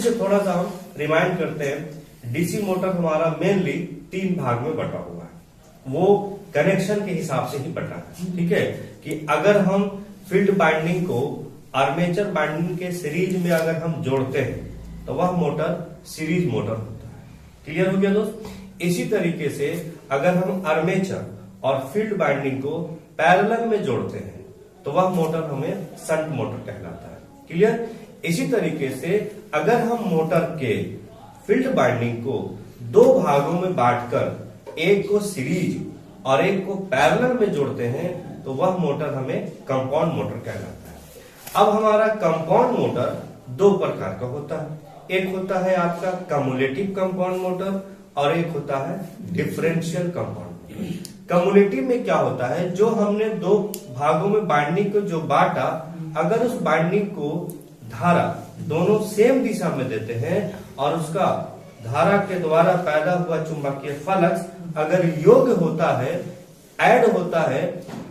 से थोड़ा सा हम रिमाइंड करते हैं। डीसी मोटर हमारा मेनली 3 भाग में बटा हुआ है, वो कनेक्शन के हिसाब से ही बटा है। ठीक है, कि अगर हम फील्ड बाइंडिंग को आर्मेचर बाइंडिंग के सीरीज में अगर हम जोड़ते हैं तो वह मोटर सीरीज मोटर होता है। क्लियर हो गया दोस्त। इसी तरीके से अगर हम आर्मेचर और फील्ड बाइंडिंग को पैरेलल में जोड़ते हैं तो वह मोटर हमें शंट मोटर कहलाता है। क्लियर। इसी तरीके से अगर हम मोटर के फील्ड बाइंडिंग को 2 भागों में बांटकर एक को सीरीज और एक को पैरेलल में जोड़ते हैं तो वह मोटर हमें कंपाउंड मोटर कहलाता है। अब हमारा कंपाउंड मोटर 2 प्रकार का होता है। एक होता है आपका कम्युलेटिव कंपाउंड मोटर और एक होता है डिफरेंशियल कंपाउंड मोटर। कम्युलेटिव में क्या होता है, जो हमने 2 भागों में बाइंडिंग को जो बांटा, अगर उस बाइंडिंग को धारा दोनों सेम दिशा में देते हैं और उसका धारा के द्वारा पैदा हुआ चुंबकीय फ्लक्स अगर योग्य होता है, ऐड होता है,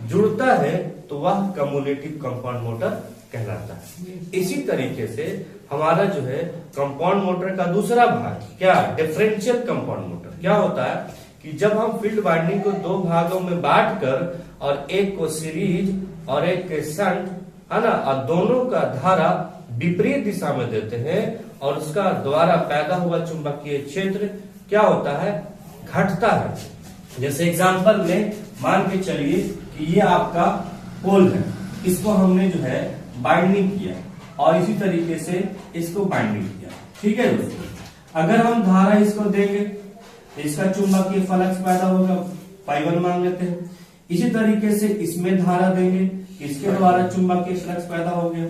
जुड़ता है, तो वह कम्युलेटिव कंपाउंड मोटर कहलाता है। इसी तरीके से हमारा जो है कंपाउंड मोटर का दूसरा भाग क्या, डिफरेंशियल कंपाउंड मोटर क्या होता है कि जब हम फील्ड बाइंडिंग को 2 भागों में बांटकर और एक को सीरीज और एक के शंट, है ना, और दोनों का धारा विपरीत दिशा में देते हैं और उसका द्वारा पैदा हुआ चुंबकीय क्षेत्र क्या होता है, घटता है। जैसे एग्जांपल में मान के चलिए कि ये आपका पोल है, इसको हमने जो है बाइंडिंग किया और इसी तरीके से इसको बाइंडिंग किया। ठीक है दोस्तों, अगर हम धारा इसको देंगे तो इसका चुंबकीय फ्लक्स पैदा होगा, ∅1 मान लेते हैं। इसी तरीके से इसमें धारा देंगे, इसके द्वारा चुंबकीय फ्लक्स पैदा हो गया।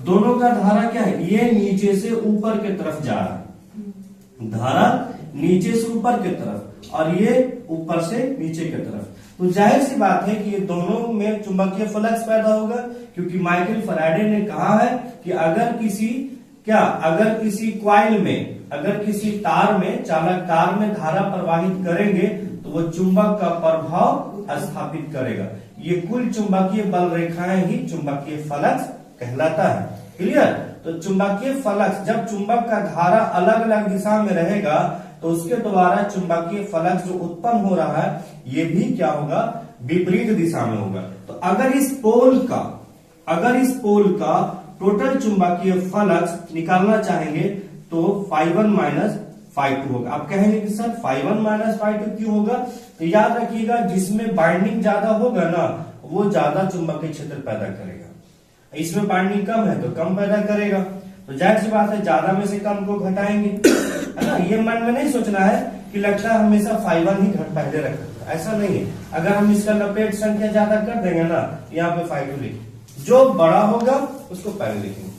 दोनों का धारा क्या है, ये नीचे से ऊपर की तरफ जा रहा है, धारा नीचे से ऊपर की तरफ और ये ऊपर से नीचे की तरफ। तो जाहिर सी बात है कि ये दोनों में चुंबकीय फ्लक्स पैदा होगा, क्योंकि माइकल फैराडे ने कहा है कि अगर किसी क्वाइल में, अगर किसी तार में, चालक तार में धारा प्रवाहित करेंगे तो वो चुंबक का प्रभाव स्थापित करेगा। ये कुल चुंबकीय बल रेखाएं ही चुंबकीय फ्लक्स कहलाता है। क्लियर। तो चुंबकीय फ्लक्स, जब चुंबक का धारा अलग अलग दिशा में रहेगा तो उसके द्वारा चुंबकीय फ्लक्स जो उत्पन्न हो रहा है ये भी क्या होगा, विपरीत दिशा में होगा। तो अगर इस पोल का टोटल चुंबकीय फ्लक्स निकालना चाहेंगे तो ∅1 माइनस ∅2 होगा। आप कहेंगे कि सर ∅1 माइनस ∅2 क्यों होगा, तो याद रखिएगा जिसमें बाइंडिंग ज्यादा होगा ना वो ज्यादा चुंबकीय क्षेत्र पैदा करेगा, इसमें बाइंडिंग कम है तो कम पैदा करेगा। तो जाहिर सी बात है ज्यादा में से कम को घटाएंगे, है ना। ये मन में नहीं सोचना है कि लगता है हमेशा ∅1 ही पहले रखा, ऐसा नहीं है। अगर हम इसका लपेट संख्या ज्यादा कर देंगे ना, यहाँ पे ∅2 लिखेंगे, जो बड़ा होगा उसको पहले लिखेंगे।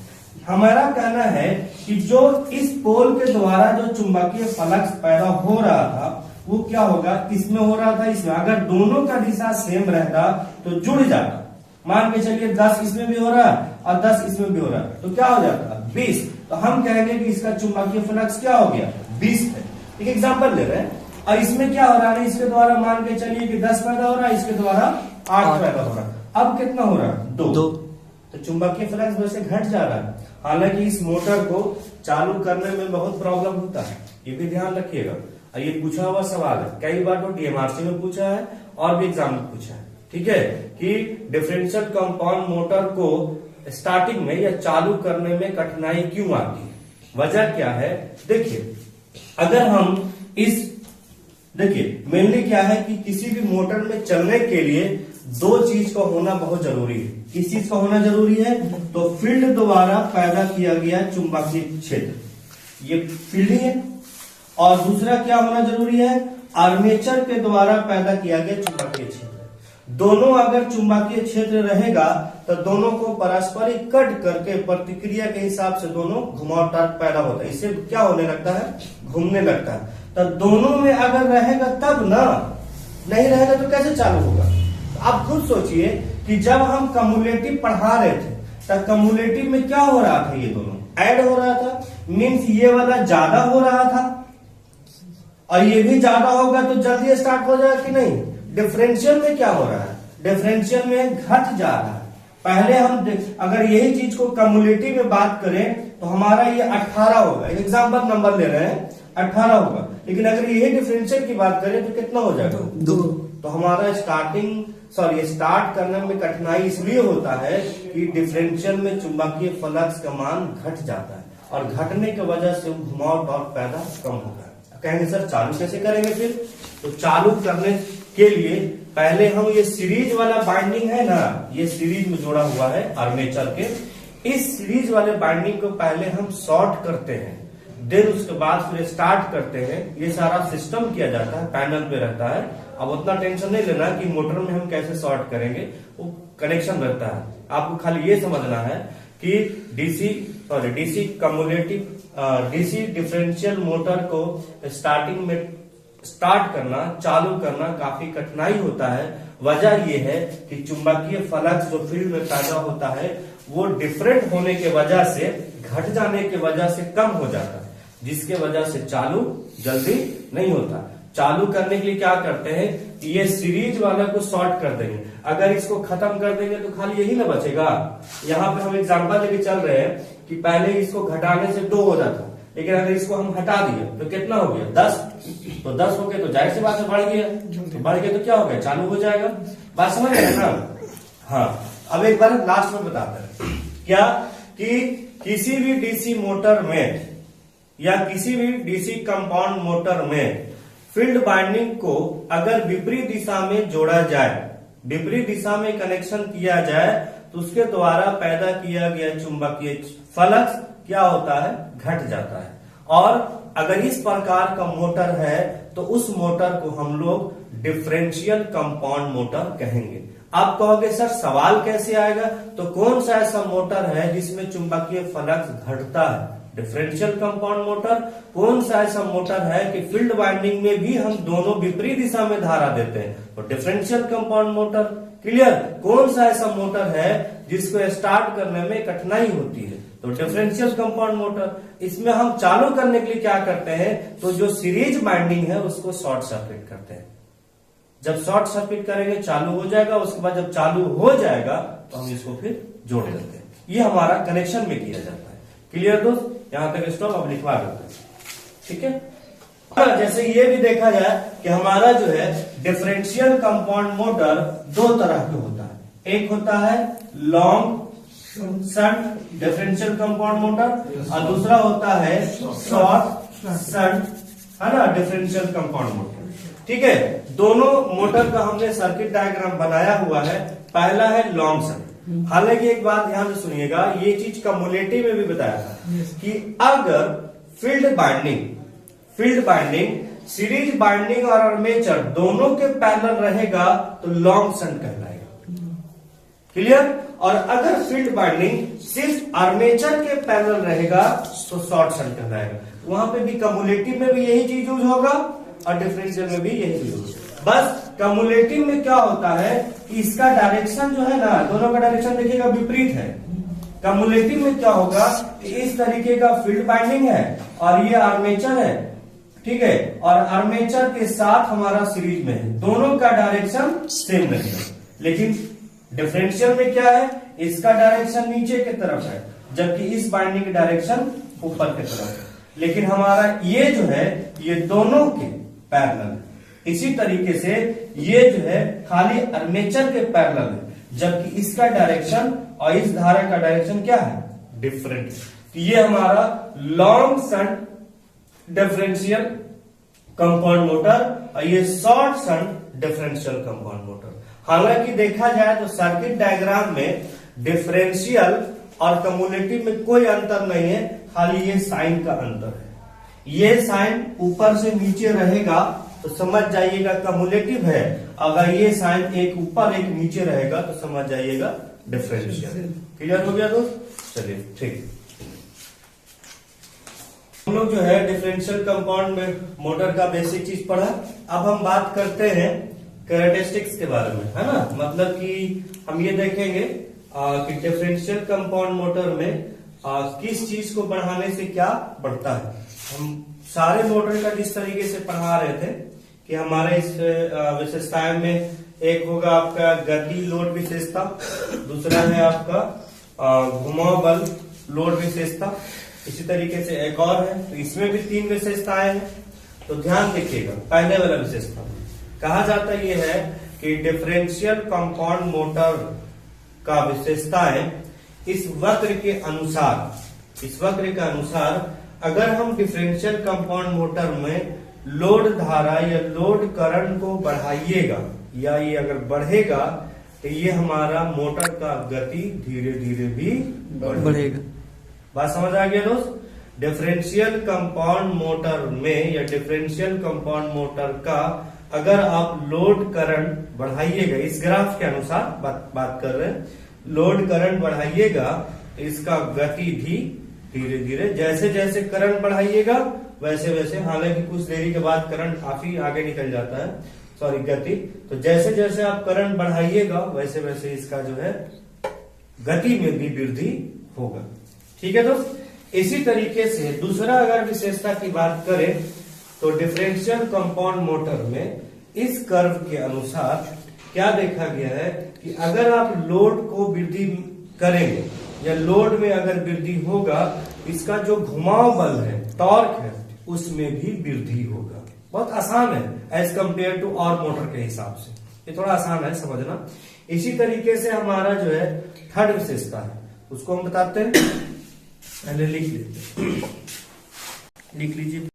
हमारा कहना है कि जो इस पोल के द्वारा जो चुंबकीय फ्लक्स पैदा हो रहा था वो क्या होगा, इसमें हो रहा था, इसमें। अगर दोनों का दिशा सेम रहता तो जुड़ जाता। मान के चलिए 10 इसमें भी हो रहा है और 10 इसमें भी हो रहा है, तो क्या हो जाता, 20। तो हम कहेंगे कि इसका चुंबकीय फ्लक्स क्या हो गया, 20 है। एक एग्जांपल ले रहे हैं। और इसमें क्या हो रहा है, इसके द्वारा मान के चलिए कि 10 पैदा हो रहा है, इसके द्वारा 8 पैदा हो रहा है। अब कितना हो रहा है, 2। तो चुंबकीय फ्लक्स वैसे घट जा रहा है। हालांकि इस मोटर को चालू करने में बहुत प्रॉब्लम होता है, ये भी ध्यान रखिएगा। और ये पूछा हुआ सवाल है, कई बार तो डीएमआरसी में पूछा है और भी एग्जाम में पूछा है। ठीक है, कि डिफरेंशियल कंपाउंड मोटर को स्टार्टिंग में या चालू करने में कठिनाई क्यों आती है, वजह क्या है। देखिए अगर हम मेनली क्या है कि किसी भी मोटर में चलने के लिए 2 चीज का होना बहुत जरूरी है। किस चीज का होना जरूरी है, तो फील्ड द्वारा पैदा किया गया चुंबकीय क्षेत्र, ये फील्डिंग है। और दूसरा क्या होना जरूरी है, आर्मेचर के द्वारा पैदा किया गया चुंबकीय क्षेत्र। दोनों अगर चुंबकीय क्षेत्र रहेगा तो दोनों को पारस्परिक कट करके प्रतिक्रिया के हिसाब से दोनों घुमाव टॉर्क पैदा होता है, इससे क्या होने लगता है, घूमने लगता है। तो दोनों में अगर रहेगा तब ना, नहीं रहेगा तो कैसे चालू होगा। तो आप खुद सोचिए कि जब हम कम्युलेटिव पढ़ा रहे थे तब कम्युलेटिव में क्या हो रहा था, ये दोनों ऐड हो रहा था, मीन्स ये वाला ज्यादा हो रहा था और ये भी ज्यादा होगा तो जल्दी स्टार्ट हो जाएगा कि नहीं। डिफरेंशियल में क्या हो रहा है, डिफरेंशियल में घट जा रहा है। पहले हम अगर यही चीज को कम्युलेटिव में बात करें तो तो हमारा ये 18 होगा। एग्जाम्पल नंबर ले रहे हैं, 18 होगा। लेकिन अगर यही डिफरेंशियल की बात करें तो कितना हो जाएगा? 2। तो हमारा स्टार्ट करने में कठिनाई इसलिए होता है कि डिफरेंशियल में चुंबकीय फ्लक्स का मान घट जाता है, और घटने की वजह से घुमाव टॉर्क पैदा कम होता है। कहेंगे सर चालू कैसे करेंगे फिर? तो चालू करने के लिए पहले हम ये सीरीज वाला बाइंडिंग है ना, ये सीरीज में जोड़ा हुआ है आर्मेचर के, इस सीरीज वाले बाइंडिंग को पहले हम शॉर्ट करते हैं, देन उसके बाद फिर स्टार्ट करते हैं। ये सारा सिस्टम किया जाता है, पैनल पे रहता है। अब उतना टेंशन नहीं लेना कि मोटर में हम कैसे शॉर्ट करेंगे, वो कनेक्शन रहता है। आपको खाली ये समझना है कि DC cumulative DC differential motor को स्टार्टिंग में स्टार्ट करना, चालू करना काफी कठिनाई होता है। वजह यह है कि चुंबकीय फ्लक्स जो फील्ड में पैदा होता है वो डिफरेंट होने के वजह से, घट जाने के वजह से कम हो जाता है, जिसके वजह से चालू जल्दी नहीं होता। चालू करने के लिए क्या करते हैं, ये सीरीज वाला को शॉर्ट कर देंगे। अगर इसको खत्म कर देंगे तो खाली यही ना बचेगा। यहाँ पे हम एग्जांपल लेके चल रहे हैं कि पहले इसको घटाने से 2 हो जाता, लेकिन अगर इसको हम हटा दिए तो कितना हो गया? 10। तो 10 हो गया तो जाहिर सी बात है बढ़ गया, तो बढ़ गया तो क्या हो गया? चालू हो जाएगा। बात समझ रहे हैं ना? हाँ, अब एक बार लास्ट में बताते हैं क्या कि किसी भी डीसी मोटर में या किसी भी डीसी कंपाउंड मोटर में फील्ड बाइंडिंग को अगर विपरीत दिशा में जोड़ा जाए, विपरीत दिशा में कनेक्शन किया जाए, तो उसके द्वारा पैदा किया गया चुंबकीय फ्लक्स क्या होता है? घट जाता है। और अगर इस प्रकार का मोटर है तो उस मोटर को हम लोग डिफरेंशियल कंपाउंड मोटर कहेंगे। आप कहोगे सर सवाल कैसे आएगा? तो कौन सा ऐसा मोटर है जिसमें चुंबकीय फ्लक्स घटता है? Differential compound motor. कौन सा ऐसा मोटर है कि फील्ड वाइंडिंग में भी हम दोनों विपरीत दिशा में धारा देते हैं? तो डिफरेंशियल कंपाउंड मोटर। क्लियर? कौन सा ऐसा मोटर है जिसको स्टार्ट करने में कठिनाई होती है? तो डिफरेंशियल कंपाउंड मोटर। इसमें हम चालू करने के लिए क्या करते हैं, तो जो सीरीज बाइंडिंग है उसको शॉर्ट सर्किट करते हैं। जब शॉर्ट सर्किट करेंगे चालू हो जाएगा, उसके बाद जब चालू हो जाएगा तो हम इसको फिर जोड़ देते हैं। ये हमारा कनेक्शन में किया जाता है। क्लियर दोस्त? यहां तक स्टॉप अब लिखवा देते हैं, ठीक है। जैसे ये भी देखा जाए कि हमारा जो है डिफरेंशियल कंपाउंड मोटर 2 तरह के होता है। एक होता है long shunt differential compound motor, और दूसरा होता है शॉर्ट शंट, है ना, डिफरेंशियल कंपाउंड मोटर। ठीक है, दोनों मोटर का हमने सर्किट डायग्राम बनाया हुआ है। पहला है लॉन्ग शंट। हालांकि एक बात ध्यान से सुनिएगा, ये चीज कम्युलेटिव में भी बताया था कि अगर फील्ड बाइंडिंग सीरीज बाइंडिंग और आर्मेचर दोनों के पैरेलल रहेगा तो लॉन्ग शंट कहलाएगा। क्लियर? और अगर फील्ड बाइंडिंग सिर्फ आर्मेचर के पैरेलल रहेगा तो शॉर्ट शंट कहलाएगा। वहां पे भी कम्युलेटिव में भी यही चीज यूज होगा और डिफरेंशियल में भी यही चीज होगा। बस कम्युलेटिव में क्या होता है कि इसका डायरेक्शन जो है ना, दोनों का डायरेक्शन देखिएगा विपरीत है। कम्युलेटिव में क्या होगा कि इस तरीके का फील्ड बाइंडिंग है और ये आर्मेचर है, ठीक है, और आर्मेचर के साथ हमारा सीरीज में है, दोनों का डायरेक्शन सेम रहेगा। लेकिन डिफरेंशियल में क्या है, इसका डायरेक्शन नीचे की तरफ है जबकि इस बाइंडिंग की डायरेक्शन ऊपर की तरफ है। लेकिन हमारा ये जो है ये दोनों के पैरेलल है। इसी तरीके से ये जो है खाली आर्मेचर के पैरेलल है जबकि इसका डायरेक्शन और इस धारा का डायरेक्शन क्या है? डिफरेंट। तो ये हमारा long shunt differential compound motor और ये short shunt differential compound motor. हालांकि देखा जाए तो सर्किट डायग्राम में डिफरेंशियल और कम्युलेटिव में कोई अंतर नहीं है, खाली ये साइन का अंतर है। ये साइन ऊपर से नीचे रहेगा तो समझ जाइएगा कम्युलेटिव है, अगर ये साइन एक ऊपर एक नीचे रहेगा तो समझ जाइएगा डिफरेंशियल। क्लियर हो गया दोस्त? चलिए ठीक, हम लोग जो है डिफरेंशियल कंपाउंड में मोटर का बेसिक चीज पढ़ा। अब हम बात करते हैं कैरेक्टरिस्टिक्स के बारे में, है ना। मतलब कि हम ये देखेंगे कि डिफरेंशियल कंपाउंड मोटर में किस चीज को बढ़ाने से क्या बढ़ता है। हम सारे मोटर का जिस तरीके से पढ़ा रहे थे कि हमारे इस विशेषताएं में एक होगा आपका गति लोड विशेषता, दूसरा है आपका घुमाव बल लोड विशेषता, इसी तरीके से एक और है, तो इसमें भी 3 विशेषताएं हैं। तो ध्यान देखिएगा, पहले वाला विशेषता कहा जाता ये है कि डिफरेंशियल कंपाउंड मोटर का विशेषताएं इस वक्र के अनुसार अगर हम डिफरेंशियल कंपाउंड मोटर में लोड धारा या लोड करंट को बढ़ाइएगा या ये अगर बढ़ेगा तो ये हमारा मोटर का गति धीरे धीरे भी बढ़ेगा। बात समझ आ गया दोस्त? डिफरेंशियल कंपाउंड मोटर में या डिफरेंशियल कंपाउंड मोटर का अगर आप लोड करंट बढ़ाइएगा, इस ग्राफ के अनुसार बात कर रहे हैं, लोड करंट बढ़ाइएगा तो इसका गति भी धीरे धीरे, जैसे जैसे करंट बढ़ाइएगा वैसे वैसे, हालांकि कुछ देरी के बाद करंट काफी आगे निकल जाता है, सॉरी गति, तो जैसे जैसे आप करंट बढ़ाइएगा वैसे वैसे इसका जो है गति में भी वृद्धि होगा। ठीक है दोस्त? इसी तरीके से दूसरा अगर विशेषता की बात करें तो डिफरेंशियल कंपाउंड मोटर में इस कर्व के अनुसार क्या देखा गया है कि अगर आप लोड को वृद्धि करेंगे या लोड में अगर वृद्धि होगा, इसका जो घुमाव बल है, टॉर्क है, उसमें भी वृद्धि होगा। बहुत आसान है एज कंपेयर टू और मोटर के हिसाब से, ये थोड़ा आसान है समझना। इसी तरीके से हमारा जो है थर्ड विशेषता है, उसको हम बताते हैं, पहले लिख लेते हैं, लिख लीजिए।